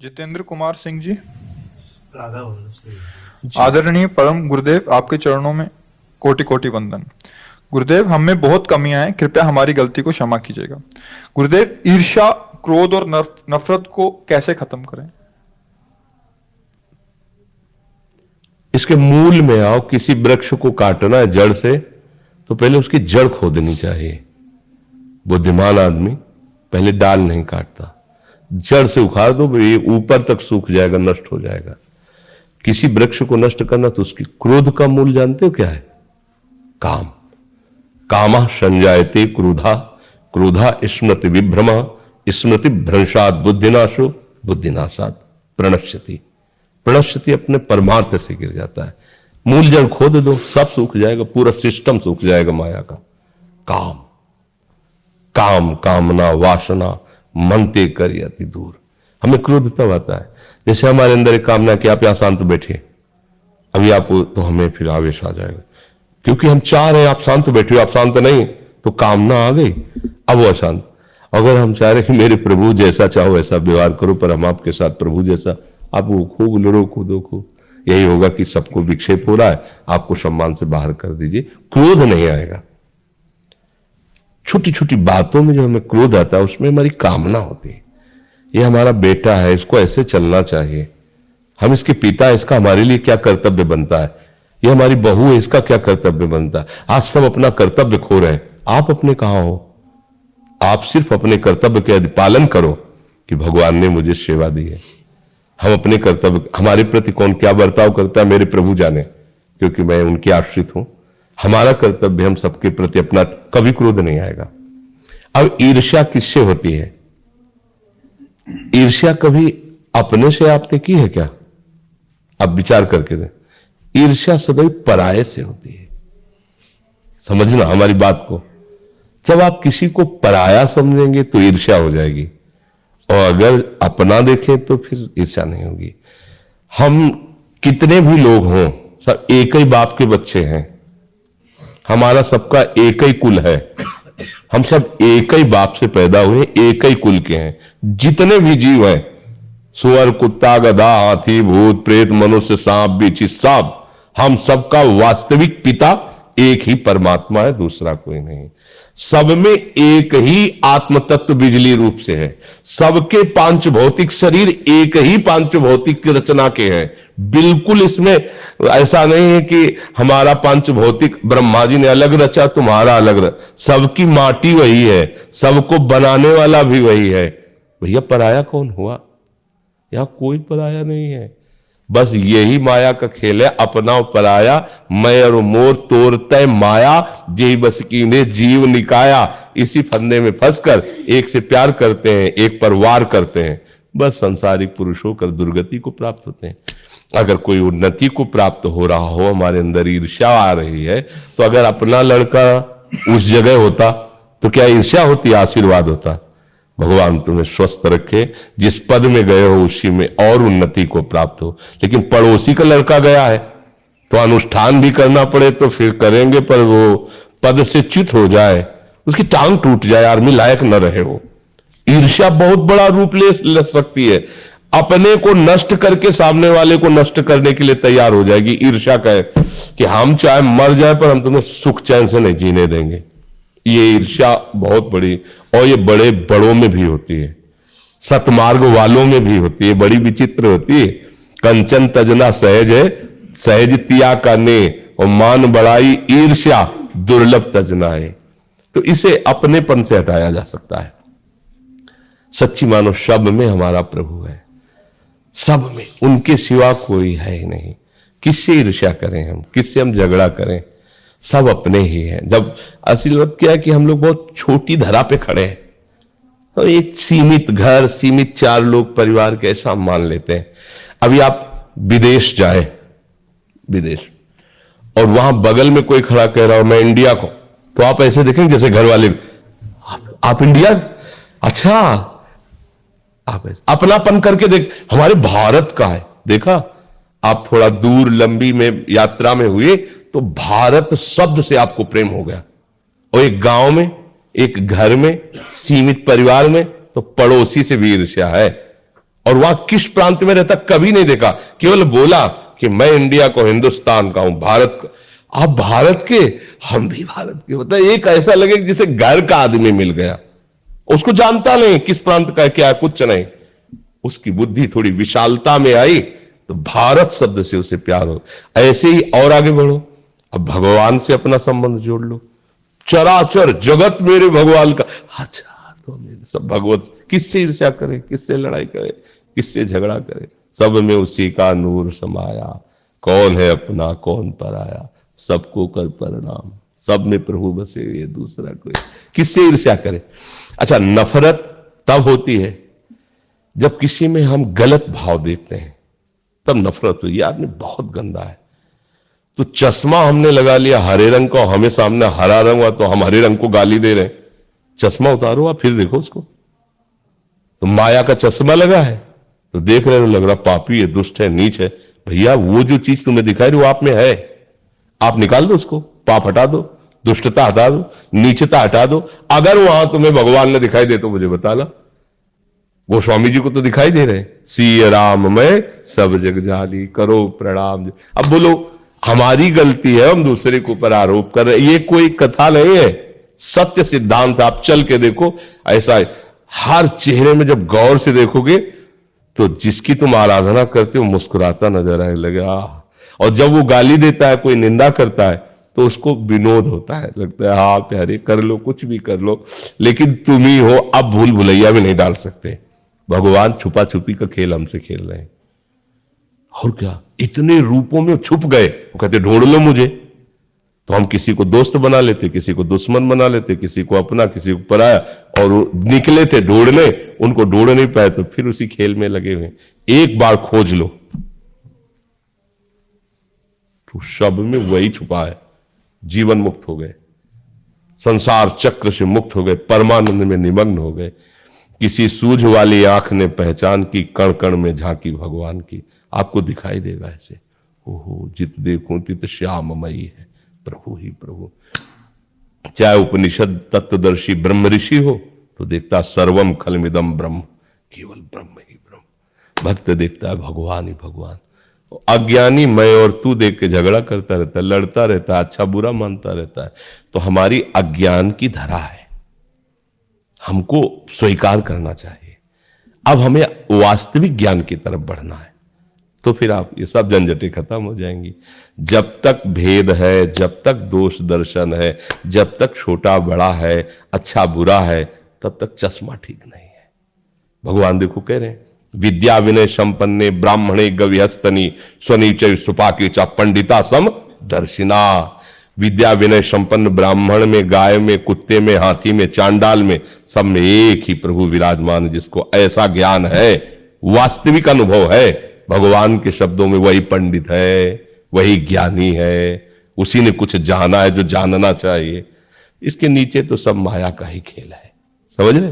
जितेंद्र कुमार सिंह जी, राधा वल्लभ सिंह। आदरणीय परम गुरुदेव, आपके चरणों में कोटि कोटि वंदन। गुरुदेव, हम में बहुत कमियां हैं, कृपया हमारी गलती को क्षमा कीजिएगा। गुरुदेव, ईर्ष्या, क्रोध और नफरत को कैसे खत्म करें? इसके मूल में आओ। किसी वृक्ष को काटना है जड़ से तो पहले उसकी जड़ खोदनी चाहिए। बुद्धिमान आदमी पहले डाल नहीं काटता, जड़ से उखाड़ दो, ये ऊपर तक सूख जाएगा, नष्ट हो जाएगा। किसी वृक्ष को नष्ट करना तो उसकी क्रोध का मूल जानते हो क्या है? काम। कामः संजायते क्रोधा, क्रोधा स्मृति विभ्रमा, स्मृति भ्रंशात् बुद्धिनाशो, बुद्धिनाशात् प्रणश्यति। प्रणश्यति अपने परमार्थ से गिर जाता है। मूल जड़ खोद दो, सब सूख जाएगा, पूरा सिस्टम सूख जाएगा माया का। काम, काम, कामना, वासना मनते कर अति दूर। हमें क्रोध तब आता है जैसे हमारे अंदर एक कामना कि आप यहां शांत बैठिए, अभी आप, तो हमें फिर आवेश आ जाएगा क्योंकि हम चाह रहे हैं आप शांत बैठिए, आप शांत नहीं तो कामना आ गई, अब वो अशांत। अगर हम चाह रहे कि मेरे प्रभु जैसा चाहो वैसा व्यवहार करो, पर हम आपके साथ प्रभु जैसा, आप वो खूब लड़ो कूदो खूब, यही होगा कि सबको विक्षेप हो रहा है, आपको सम्मान से बाहर कर दीजिए, क्रोध नहीं आएगा। छोटी छोटी बातों में जो हमें क्रोध आता है उसमें हमारी कामना होती है। ये हमारा बेटा है, इसको ऐसे चलना चाहिए, हम इसके पिता है, इसका हमारे लिए क्या कर्तव्य बनता है, ये हमारी बहू है, इसका क्या कर्तव्य बनता है। आज सब अपना कर्तव्य खो रहे हैं, आप अपने कहां हो? आप सिर्फ अपने कर्तव्य के पालन करो कि भगवान ने मुझे सेवा दी है। हम अपने कर्तव्य, हमारे प्रति कौन क्या बर्ताव करता है मेरे प्रभु जाने, क्योंकि मैं उनके आश्रित हूं। हमारा कर्तव्य, हम सबके प्रति अपना, कभी क्रोध नहीं आएगा। अब ईर्ष्या किससे होती है? ईर्ष्या कभी अपने से आपने की है क्या? अब विचार करके दें। ईर्ष्या सदैव पराये से होती है। समझना हमारी बात को। जब आप किसी को पराया समझेंगे तो ईर्ष्या हो जाएगी, और अगर अपना देखें तो फिर ईर्ष्या नहीं होगी। हम कितने भी लोग हों, सब एक ही बाप के बच्चे हैं, हमारा सबका एक ही कुल है, हम सब एक ही बाप से पैदा हुए, एक ही कुल के हैं। जितने भी जीव हैं, सुअर, कुत्ता, गधा, हाथी, भूत, प्रेत, मनुष्य, सांप, बिच्छू, सब, हम सबका वास्तविक पिता एक ही परमात्मा है, दूसरा कोई नहीं। सब में एक ही आत्म तत्व बिजली रूप से है। सबके पांच भौतिक शरीर एक ही पांच भौतिक रचना के हैं। बिल्कुल इसमें ऐसा नहीं है कि हमारा पांच भौतिक ब्रह्मा जी ने अलग रचा, तुम्हारा अलग सबकी माटी वही है, सबको बनाने वाला भी वही है। भैया पराया कौन हुआ? यहां कोई पराया नहीं है। बस यही माया का खेल है, अपना पराया, मैं और मोर तोर तय माया, जेही बस की ने जीव निकाया। इसी फंदे में फंसकर एक से प्यार करते हैं, एक पर वार करते हैं, बस संसारिक पुरुष होकर दुर्गति को प्राप्त होते हैं। अगर कोई उन्नति को प्राप्त हो रहा हो, हमारे अंदर ईर्ष्या आ रही है, तो अगर अपना लड़का उस जगह होता तो क्या ईर्ष्या होती? आशीर्वाद होता। भगवान तुम्हें स्वस्थ रखे, जिस पद में गए हो उसी में और उन्नति को प्राप्त हो। लेकिन पड़ोसी का लड़का गया है तो अनुष्ठान भी करना पड़े तो फिर करेंगे, पर वो पद से च्युत हो जाए, उसकी टांग टूट जाए, आर्मी लायक न रहे हो। ईर्ष्या बहुत बड़ा रूप ले सकती है। अपने को नष्ट करके सामने वाले को नष्ट करने के लिए तैयार हो जाएगी। ईर्ष्या कहे कि हम चाहे मर जाए पर हम तुम्हें सुख चैन से नहीं जीने देंगे। ये ईर्ष्या बहुत बड़ी, और ये बड़े बड़ों में भी होती है, सतमार्ग वालों में भी होती है, बड़ी विचित्र होती है। कंचन तजना सहज है, सहज तिया करने, और मान बढ़ाई ईर्ष्या दुर्लभ तजना है। तो इसे अपनेपन से हटाया जा सकता है। सच्ची मानो सब में हमारा प्रभु है, सब में, उनके सिवा कोई है ही नहीं। किससे ईर्ष्या करें हम, किससे हम झगड़ा करें? सब अपने ही हैं। जब असल बात क्या है कि हम लोग बहुत छोटी धरा पे खड़े हैं, तो एक सीमित घर, सीमित चार लोग परिवार के ऐसा मान लेते हैं। अभी आप विदेश जाएं, विदेश, और वहां बगल में कोई खड़ा कह रहा हो मैं इंडिया को, तो आप ऐसे देखेंगे जैसे घर वाले, आप इंडिया, अच्छा, आप ऐसे अपनापन करके देख, हमारे भारत का है। देखा, आप थोड़ा दूर लंबी में यात्रा में हुए तो भारत शब्द से आपको प्रेम हो गया। और एक गांव में, एक घर में, सीमित परिवार में, तो पड़ोसी से भी ईर्ष्या है। और वहां किस प्रांत में रहता कभी नहीं देखा, केवल बोला कि मैं इंडिया को, हिंदुस्तान का हूं, भारत का। आप भारत के, हम भी भारत के। मतलब एक ऐसा लगे कि जैसे घर का आदमी मिल गया, उसको जानता नहीं किस प्रांत का है, क्या है, कुछ नहीं। उसकी बुद्धि थोड़ी विशालता में आई तो भारत शब्द से उसे प्यार हो। ऐसे ही और आगे बढ़ो, अब भगवान से अपना संबंध जोड़ लो। चराचर जगत मेरे भगवान का, अच्छा तो मेरे सब भगवत। किससे ईर्ष्या करे, किससे लड़ाई करे, किससे झगड़ा करे, सब में उसी का नूर समाया। कौन है अपना कौन पराया, सबको कर प्रणाम, सब में प्रभु बसे, ये दूसरा कोई। किससे ईर्ष्या करे। अच्छा, नफरत तब होती है जब किसी में हम गलत भाव देखते हैं, तब नफरत हुई, ये आदमी बहुत गंदा है। तो चश्मा हमने लगा लिया हरे रंग का, हमें सामने हरा रंग हुआ तो हम हरे रंग को गाली दे रहे हैं। चश्मा उतारो आप, फिर देखो उसको। तो माया का चश्मा लगा है तो देख रहे हो, लग रहा पापी है, दुष्ट है, नीच है। भैया वो जो चीज तुम्हें दिखाई रही वो आप में है, आप निकाल दो उसको, पाप हटा दो, दुष्टता हटा दो, नीचता हटा दो। अगर वहां तुम्हें भगवान ने दिखाई दे तो मुझे बताना। गोस्वामी जी को तो दिखाई दे रहे, सिय राम में सब जग जाली, करो प्रणाम। अब बोलो हमारी गलती है, हम दूसरे के ऊपर आरोप कर रहे, ये कोई कथा नहीं है, सत्य सिद्धांत। आप चल के देखो, ऐसा है। हर चेहरे में जब गौर से देखोगे तो जिसकी तुम आराधना करते हो मुस्कुराता नजर आने लगेगा। और जब वो गाली देता है, कोई निंदा करता है, तो उसको विनोद होता है, लगता है हाँ प्यारे कर लो, कुछ भी कर लो, लेकिन तुम ही हो। अब भूल भुलैया भी नहीं डाल सकते। भगवान छुपा छुपी का खेल हमसे खेल रहे हैं। और क्या, इतने रूपों में छुप गए। वो कहते ढूंढ लो मुझे, तो हम किसी को दोस्त बना लेते, किसी को दुश्मन बना लेते, किसी को अपना, किसी को पराया, और निकले थे ढूंढने, उनको ढूंढ नहीं पाए तो फिर उसी खेल में लगे हुए। एक बार खोज लो तो सब में वही छुपा है। जीवन मुक्त हो गए, संसार चक्र से मुक्त हो गए, परमानंद में निमग्न हो गए। किसी सूझ वाली आंख ने पहचान की, कण कण में झांकी भगवान की। आपको दिखाई देगा ऐसे, ओहो जित देखूं तित श्याममयी है, प्रभु ही प्रभु। चाहे उपनिषद तत्वदर्शी ब्रह्म ऋषि हो तो देखता सर्वम खलमिदम ब्रह्म, केवल ब्रह्म ही ब्रह्म। भक्त देखता है भगवान ही भगवान। अज्ञानी मैं और तू देख के झगड़ा करता रहता है, लड़ता रहता है, अच्छा बुरा मानता रहता है। तो हमारी अज्ञान की धरा है, हमको स्वीकार करना चाहिए। अब हमें वास्तविक ज्ञान की तरफ बढ़ना है, तो फिर आप ये सब झंझटें खत्म हो जाएंगी। जब तक भेद है, जब तक दोष दर्शन है, जब तक छोटा बड़ा है, अच्छा बुरा है, तब तक चश्मा ठीक नहीं है। भगवान देखो कह रहे हैं, विद्या विनय संपन्ने ब्राह्मणे गविहस्तनी स्वनीचय सुपाके चा पंडिता सम दर्शिना। विद्या विनय संपन्न ब्राह्मण में, गाय में, कुत्ते में, हाथी में, चांडाल में, सब में एक ही प्रभु विराजमान, जिसको ऐसा ज्ञान है, वास्तविक अनुभव है भगवान के शब्दों में, वही पंडित है, वही ज्ञानी है, उसी ने कुछ जाना है जो जानना चाहिए। इसके नीचे तो सब माया का ही खेल है, समझ रहे।